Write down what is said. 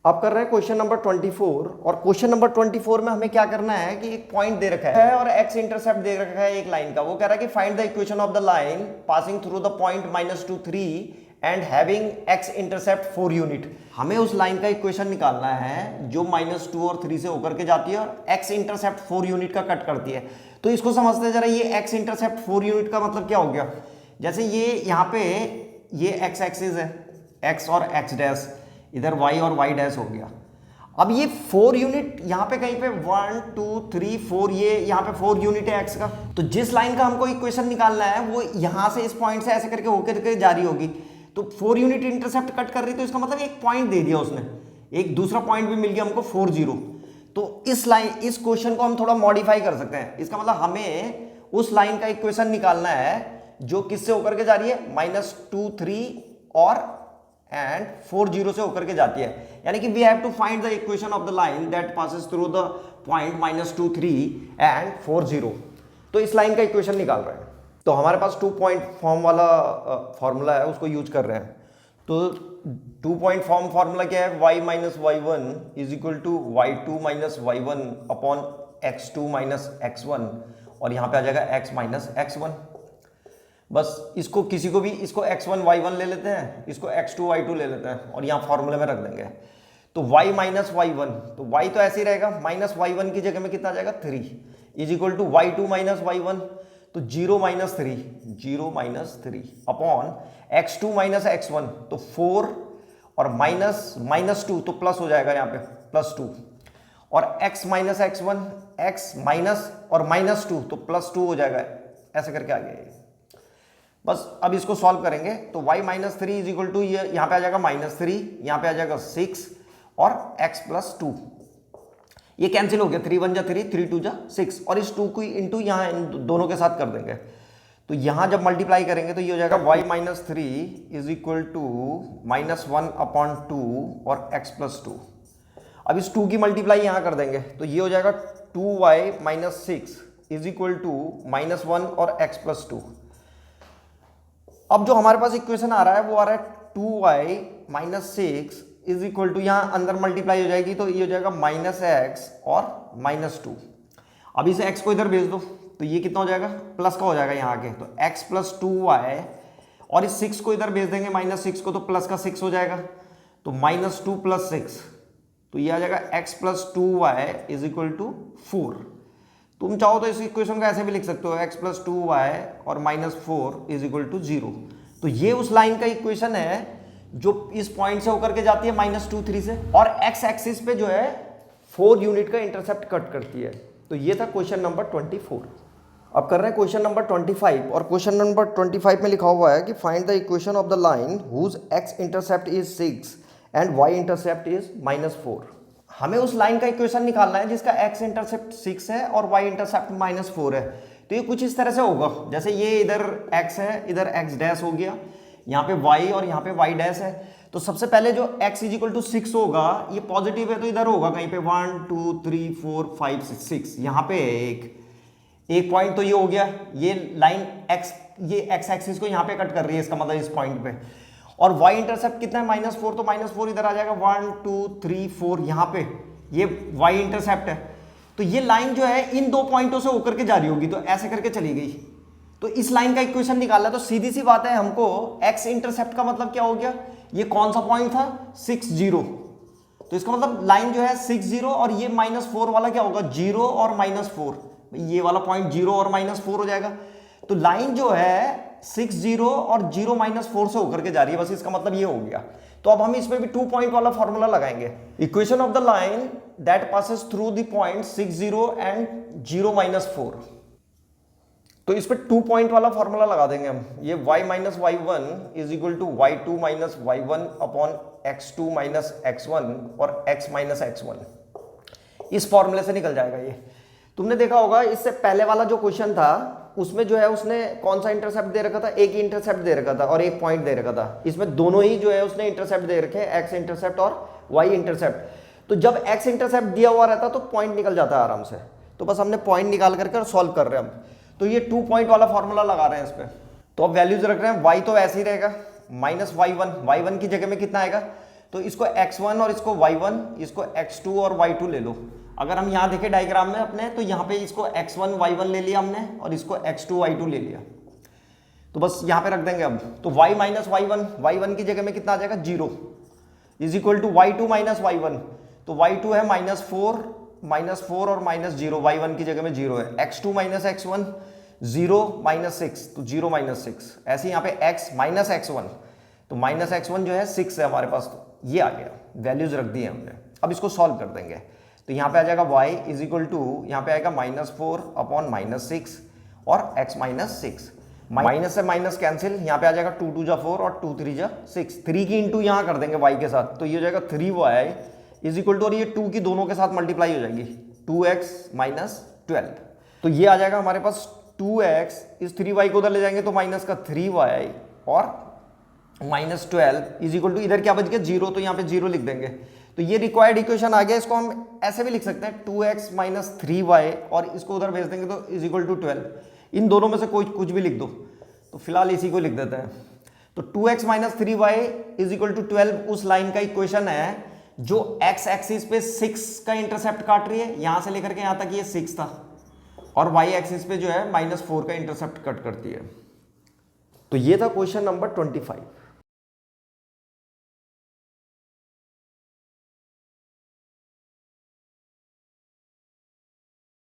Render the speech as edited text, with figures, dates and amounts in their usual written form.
अब कर रहे हैं क्वेश्चन नंबर 24। और क्वेश्चन नंबर 24 में हमें क्या करना है कि एक पॉइंट दे रखा है और एक्स इंटरसेप्ट दे रखा है एक लाइन का। वो कह रहा है कि find the equation of the line passing through the point -2 3 and having x intercept 4 unit. हमें उस लाइन का इक्वेशन निकालना है जो -2 और 3 से होकर के जाती है और एक्स इंटरसेप्ट 4 यूनिट का कट करती है। तो इसको समझते हैं जरा, ये एक्स इंटरसेप्ट 4 यूनिट का मतलब क्या हो गया। जैसे ये यहाँ पे ये एक्स एक्सिस है, एक्स और एक्स डैश, इधर y और y डैश हो गया। अब ये 4 यूनिट यहाँ पे कहीं पे 1 2 3 4, ये यहाँ पे 4 यूनिट है x का। तो जिस लाइन का हमको इक्वेशन निकालना है वो यहाँ से इस पॉइंट से ऐसे करके होकर के जारी होगी। तो 4 यूनिट इंटरसेप्ट कट कर रही, तो इसका मतलब एक पॉइंट दे दिया उसने, एक दूसरा पॉइंट भी मिल गया हमको 4 0। तो इस क्वेश्चन को हम थोड़ा मॉडिफाई कर सकते हैं। इसका मतलब हमें उस लाइन का इक्वेशन निकालना है जो किससे होकर के जा रही है, -2 3 और 4 0 से होकर के जाती है। यानी कि we have to find the equation of the line that passes through the point -2 3 and 4 0। तो इस लाइन का इक्वेशन निकाल रहे हैं। तो हमारे पास 2 पॉइंट फॉर्म वाला फॉर्मूला है, उसको यूज कर रहे हैं। तो 2 पॉइंट फॉर्म फॉर्मूला क्या है, y - y1 is equal to y2 - y1 upon x2 - x1, और यहाँ पे आ जाएगा x - x1। बस इसको किसी को भी, इसको x1 y1 ले लेते हैं, इसको x2 y2 ले लेते हैं और यहाँ फॉर्मूले में रख देंगे। तो y - y1, तो y तो ऐसे ही रहेगा, -y1 की जगह में कितना आ जाएगा 3 is equal to y2 - y1, तो 0 - 3 अपॉन x2 - x1, तो 4 और -2 तो प्लस हो जाएगा यहाँ पे +2, और x - x1 x माइनस और -2 तो +2 हो जाएगा, ऐसे करके आ गया। बस अब इसको सॉल्व करेंगे तो y - 3 इज इक्वल टू, ये यहाँ पे आ जाएगा -3, यहाँ पे आ जाएगा 6 और x + 2, ये कैंसिल हो गया, 3 1 जा 3, 3 2 जा 6, और इस 2 को इंटू यहाँ इन दोनों के साथ कर देंगे। तो यहाँ जब मल्टीप्लाई करेंगे तो ये हो जाएगा y - 3 इज इक्वल टू -1/2 और x + 2। अब इस 2 की मल्टीप्लाई यहाँ कर देंगे तो ये हो जाएगा 2y - 6 इज इक्वल टू -1 और x + 2। अब जो हमारे पास इक्वेशन आ रहा है वो आ रहा है 2y - 6 इज इक्वल टू, यहाँ अंदर मल्टीप्लाई हो जाएगी तो ये हो जाएगा -x और -2। अब इसे x को इधर भेज दो तो ये कितना हो जाएगा, प्लस का हो जाएगा यहाँ आके, तो x + 2y, और इस 6 को इधर भेज देंगे -6 को, तो प्लस का 6 हो जाएगा, तो -2 + 6, तो ये आ जाएगा x + 2y is equal to 4। तुम चाहो तो इस इक्वेशन को ऐसे भी लिख सकते हो, x + 2y और -4 इज इक्वल टू 0। तो ये उस लाइन का इक्वेशन है जो इस पॉइंट से होकर के जाती है -2 3 से, और x एक्सिस पे जो है 4 यूनिट का इंटरसेप्ट कट करती है। तो ये था क्वेश्चन नंबर 24। अब कर रहे हैं क्वेश्चन नंबर 25, और क्वेश्चन नंबर 25 में लिखा हुआ है कि find the equation of the line whose x intercept is 6 and y intercept is -4। हमें उस लाइन का इक्वेशन निकालना है जिसका x इंटरसेप्ट 6 है और y इंटरसेप्ट -4 है। तो ये कुछ इस तरह से होगा, जैसे ये इधर x है, इधर x डैश हो गया, यहाँ पे y और यहाँ पे y डैश है। तो सबसे पहले जो x = 6 होगा, ये पॉजिटिव है तो इधर होगा कहीं पे 1 2 3 4 5 6, यहाँ पे एक पॉइंट तो ये हो गया। ये लाइन x, ये x एक्सिस को यहाँ पे कट कर रही है, इसका मतलब इस पॉइंट पे। और y इंटरसेप्ट कितना है, -4, तो -4 इधर आ जाएगा, 1 2 3 4, यहाँ पे ये y इंटरसेप्ट है। तो ये लाइन जो है इन दो पॉइंटों से होकर के जारी होगी, तो ऐसे करके चली गई। तो इस लाइन का इक्वेशन निकालना, तो सीधी सी बात है, हमको x इंटरसेप्ट का मतलब क्या हो गया, ये कौन सा पॉइंट था, 6 0। तो इसका मतलब लाइन जो है 6 0, और ये -4 वाला क्या होगा, 0 और -4, ये वाला पॉइंट 0 और -4 हो जाएगा। तो लाइन जो है 6 0 और 0 -4 से होकर के जा रही है, बस इसका मतलब ये हो गया। तो अब हम इसमें भी 2 पॉइंट वाला फॉर्मूला लगाएंगे। Equation of the line that passes through the point 6 0 and 0 -4। तो इस पे 2 पॉइंट वाला फॉर्मूला लगा देंगे हम। ये y - y1 is equal to y2 - y1 upon x2 - x1 और x - x1। इस फॉर्मूले से निकल जाएगा ये। तुमने देखा होगा इससे पहले वाला जो क्वेश्चन था उसमें जो है उसने कौन सा इंटरसेप्ट दे रखा था, एक ही इंटरसेप्ट दे रखा था और एक पॉइंट दे रखा था। इसमें दोनों ही जो है उसने इंटरसेप्ट दे रखे हैं, x इंटरसेप्ट और y इंटरसेप्ट। तो जब x इंटरसेप्ट दिया हुआ रहता तो पॉइंट निकल जाता है आराम से। तो बस हमने पॉइंट निकाल करके और सॉल्व कर रहे हैं हम। तो ये 2 पॉइंट वाला फॉर्मूला लगा रहे हैं इस पर। तो अब वैल्यूज रख रहे हैं, y तो ऐसे ही रहेगा, -y1, y1 की जगह में कितना आएगा, तो इसको x1 और इसको y1, इसको x2 और y2 ले लो। अगर हम यहाँ देखें डायग्राम में अपने, तो यहाँ पे इसको x1 y1 ले लिया हमने और इसको x2 y2 ले लिया, तो बस यहाँ पे रख देंगे अब। तो y माइनस y1 की जगह में कितना आ जाएगा 0 is equal to y2 minus y1, तो y2 है -4 और -0, y1 की जगह में 0 है। x2 माइनस x1 0 माइनस 6, तो 0 माइनस 6। ऐसे यहाँ पे x माइनस x1, तो माइनस x1 जो है 6 है हमारे पास, तो ये आ गया, वैल्यूज रख दी है हमने। अब इसको सॉल्व कर देंगे, तो यहाँ पे आ जाएगा y इज इक्वल टू, यहाँ पे आएगा -4 अपॉन -6 और x माइनस 6, माइनस से माइनस कैंसिल, यहाँ पे आ जाएगा 2 2 जा 4 और 2 3 जा 6, 3 की इंटू यहाँ कर देंगे y के साथ, तो ये हो जाएगा 3y इज इक्वल टू, और ये 2 की दोनों के साथ मल्टीप्लाई हो जाएगी, 2x माइनस 12, तो ये आ जाएगा हमारे पास 2x, इस 3y को उधर ले जाएंगे तो माइनस का 3y और -12 इज इक्वल टू, इधर क्या बच गया 0, तो यहाँ पे 0 लिख देंगे। तो ये रिक्वायर्ड इक्वेशन आ गया। इसको हम ऐसे भी लिख सकते हैं 2x माइनस 3y, और इसको उधर भेज देंगे तो इज इक्वल टू 12। इन दोनों में से कोई कुछ भी लिख दो, तो फिलहाल इसी को लिख देते हैं। तो 2x minus 3y is equal to 12 उस लाइन का इक्वेशन है जो x एक्सिस पे 6 का इंटरसेप्ट काट रही है, यहां से लेकर के यहां तक ये 6 था, और y एक्सिस पे जो है -4 का इंटरसेप्ट कट करती है। तो ये था क्वेश्चन नंबर 25।